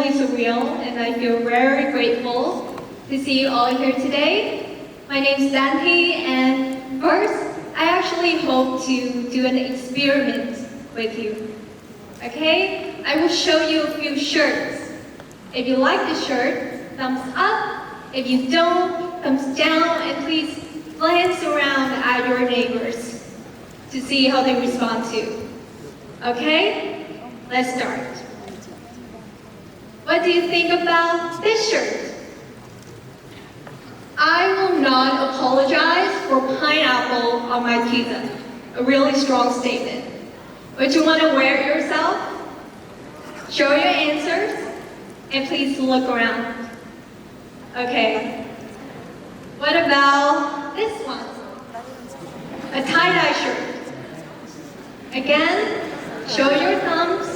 really surreal, and I feel very grateful to see you all here today. My name is Dante, and first, I actually hope to do an experiment with you. Okay? I will show you a few shirts. If you like the shirt, thumbs up. If you don't, thumbs down, and please glance around at your neighbors to see how they respond to. Okay? Let's start. What do you think about this shirt? I will not apologize for pineapple on my pizza. A really strong statement. Would you want to wear it yourself? Show your answers, and please look around. Okay. What about this one? A tie-dye shirt. Again, show your thumbs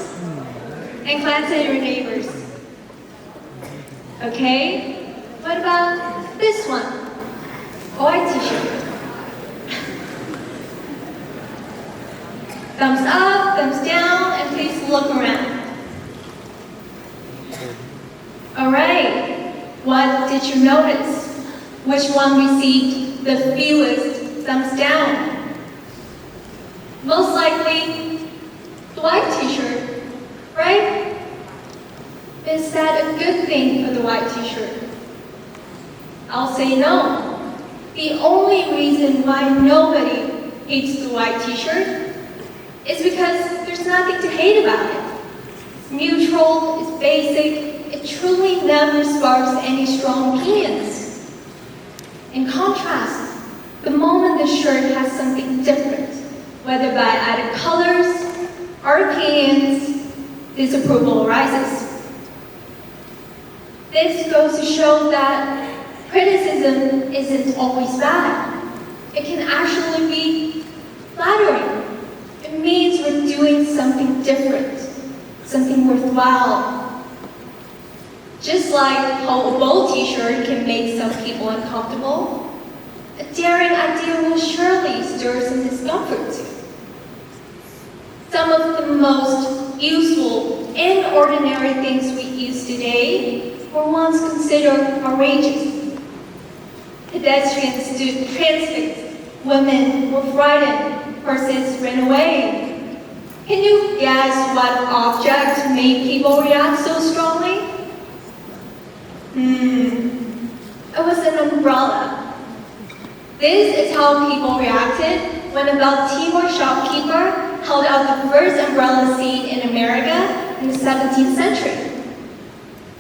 and glance at your neighbors. Okay. What about this one? A white t-shirt. Thumbs up, thumbs down, and please look around. Alright, what did you notice? Which one received the fewest thumbs down? Most likely, the white t-shirt, right? Is that a good thing for the white t-shirt? I'll say no. The only reason why nobody hates the white t-shirt is because there's nothing to hate about it. It's neutral, it's basic, it truly never sparks any strong opinions. In contrast, the moment the shirt has something different, whether by added colors or opinions, disapproval arises. This goes to show that criticism isn't always bad. It can actually be flattering. It means we're doing something different, something worthwhile. Just like how a bold t-shirt can make some people uncomfortable, a daring idea will surely stir some discomfort too. Some of the most useful and ordinary things we use today were once considered outrageous. Pedestrians stood transfixed, women were frightened, horses ran away. Can you guess what object made people react so strongly? It was an umbrella. This is how people reacted when a Baltimore shopkeeper held out the first umbrella seen in America in the 17th century.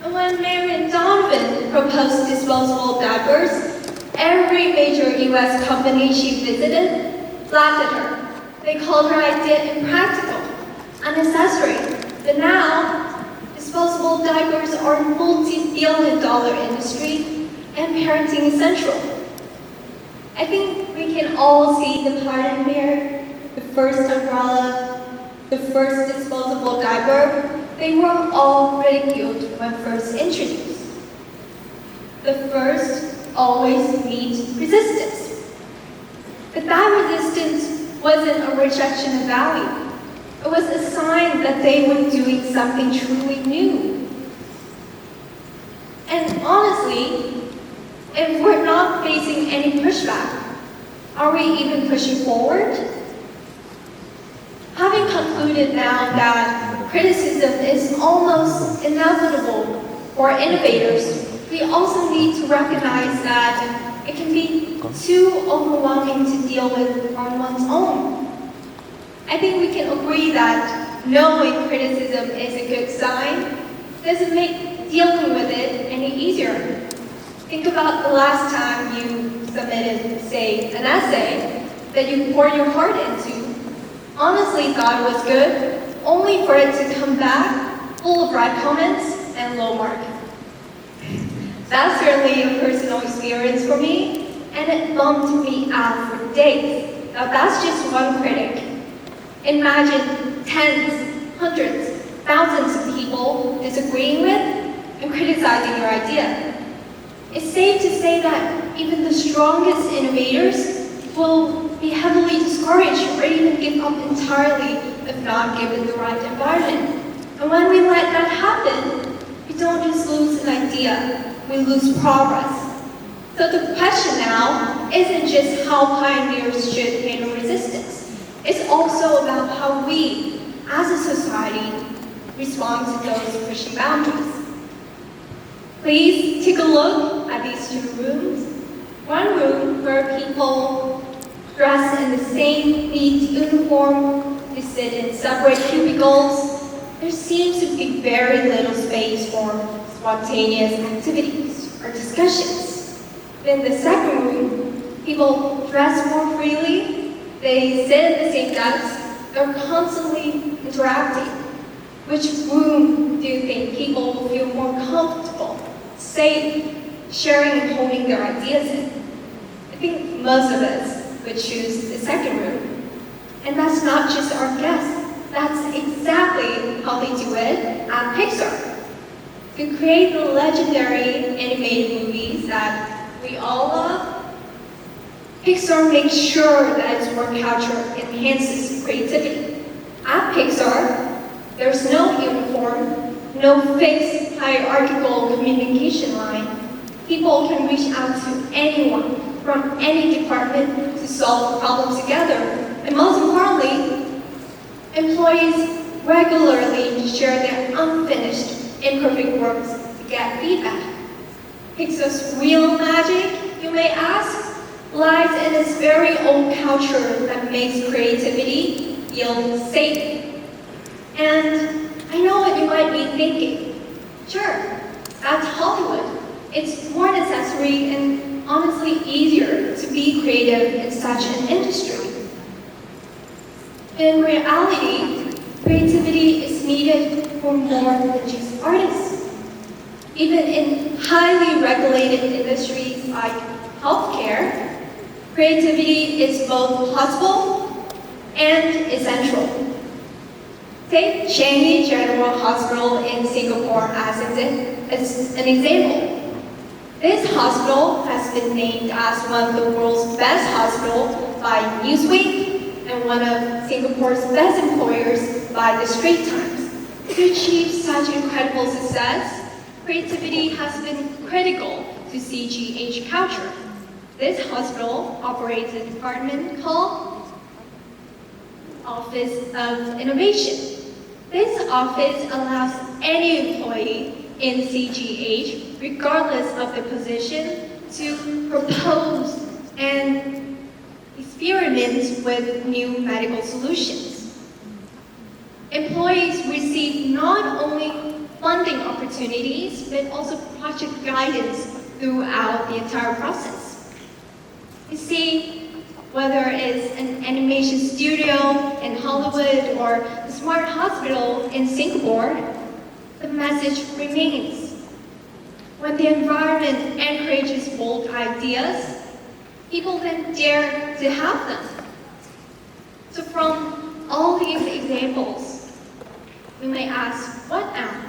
And when Marian Donovan proposed disposable diapers, every major US company she visited laughed at her. They called her idea impractical, unnecessary. But now, disposable diapers are a multi-billion-dollar industry, and parenting is central. I think we can all see the pattern here. The first umbrella, the first disposable diaper, they were all ridiculed when first introduced. The first always meets resistance. But that resistance wasn't a rejection of value. It was a sign that they were doing something truly new. And honestly, if we're not facing any pushback, are we even pushing forward? Having concluded now that criticism is almost inevitable for innovators, we also need to recognize that it can be too overwhelming to deal with on one's own. I think we can agree that knowing criticism is a good sign doesn't make dealing with it any easier. Think about the last time you submitted, say, an essay that you poured your heart into, honestly thought it was good, only for it to come back full of right comments and low mark. That's certainly a personal experience for me, and it bumped me out for days. Now that's just one critic. Imagine tens, hundreds, thousands of people disagreeing with and criticizing your idea. It's safe to say that even the strongest innovators will be heavily discouraged or even give up entirely if not given the right environment. And when we let that happen, we don't just lose an idea, we lose progress. So the question now isn't just how pioneers should handle resistance. It's also about how we, as a society, respond to those pushing boundaries. Please take a look at these two rooms. One room where people dressed in the same neat uniform, they sit in separate cubicles. There seems to be very little space for spontaneous activities or discussions. In the second room, people dress more freely, they sit in the same desks, they're constantly interacting. Which room do you think people will feel more comfortable, safe, sharing and holding their ideas in? I think most of us would choose the second room. And that's not just our guess, that's exactly how they do it at Pixar. To create the legendary animated movies that we all love, Pixar makes sure that its work culture enhances creativity. At Pixar, there's no uniform, no fixed hierarchical communication line. People can reach out to anyone from any department to solve problems together. And most importantly, employees regularly share their unfinished, imperfect works to get feedback. Pixar's real magic, you may ask, lies in its very own culture that makes creativity feel safe. And I know what you might be thinking. Sure, that's Hollywood. It's more necessary and honestly easier to be creative in such an industry. In reality, creativity is needed for more than just artists. Even in highly regulated industries like healthcare, creativity is both possible and essential. Take Changi General Hospital in Singapore as an example. This hospital has been named as one of the world's best hospitals by Newsweek and one of Singapore's best employers by the Straits Times. To achieve such incredible success, creativity has been critical to CGH culture. This hospital operates a department called Office of Innovation. This office allows any employee in CGH, regardless of the position, to propose and experiment with new medical solutions. Employees receive not only funding opportunities, but also project guidance throughout the entire process. You see, whether it's an animation studio in Hollywood or a smart hospital in Singapore, the message remains. When the environment encourages bold ideas, people then dare to have them. So from all these examples, we may ask, what now?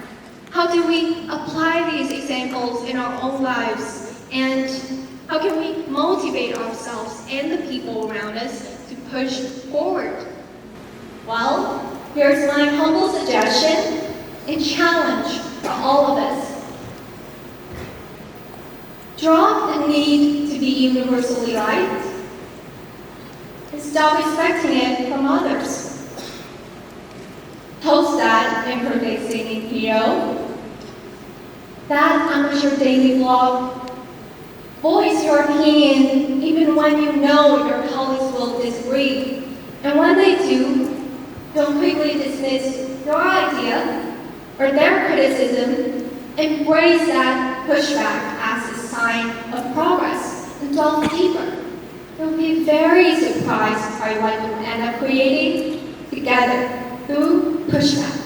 How do we apply these examples in our own lives? And how can we motivate ourselves and the people around us to push forward? Well, here's my humble suggestion and challenge for all of us. Drop the need to be universally liked and stop expecting it from others. Post that imperfect singing video, that amateur daily vlog. Voice your opinion even when you know your colleagues will disagree. And when they do, don't quickly dismiss your idea or their criticism. Embrace that pushback as a sign of progress and delve deeper. You'll be very surprised by what you end up creating together through pushback.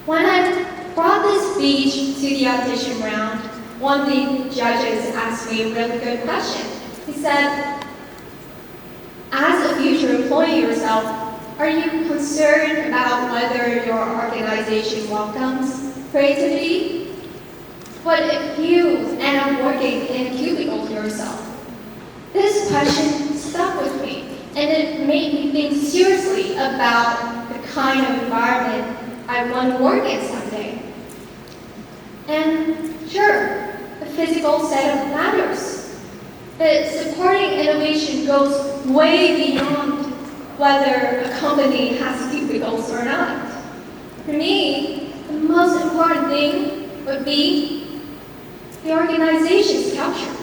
When I brought this speech to the audition round, one of the judges asked me a really good question. He said, as a future employee yourself, are you concerned about whether your organization welcomes creativity? What if you end up working in a cubicle yourself? This question stuck with me, and it made me think seriously about the kind of environment I want to work in someday. And sure, the physical setup matters, but supporting innovation goes way beyond whether a company has cubicles or not. For me, the most important thing would be the organization's culture.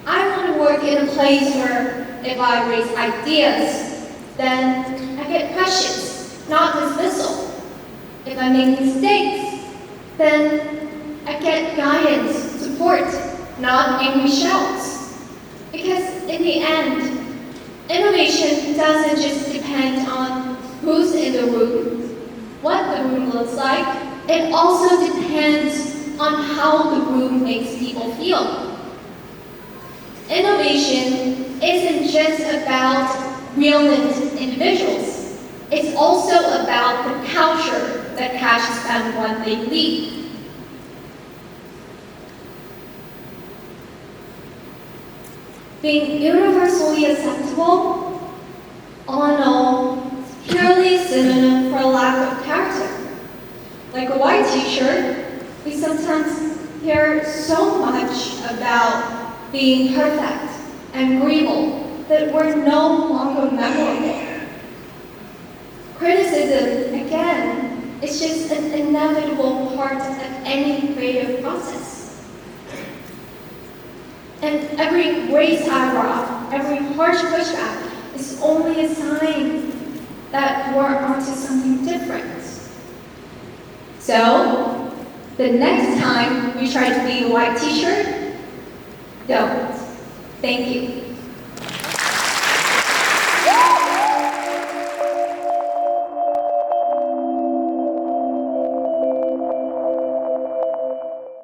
I want to work in a place where if I raise ideas, then I get questions, not dismissal. If I make mistakes, then I get guidance, support, not angry shouts. Because in the end, innovation doesn't just depend on who's in the room, what the room looks like. It also depends on how the room makes people feel. Innovation isn't just about brilliant individuals. It's also about the culture that catches them when they leave. Being universally acceptable, all in all, is purely synonym for a lack of character. Like a white t-shirt, we sometimes hear so much about being perfect and agreeable that we're no longer memorable. Criticism, again, is just an inevitable part of any creative process. And every raised eyebrow, every harsh pushback is only a sign that we're onto something different. So, the next time you try to be a white t-shirt, don't. Thank you.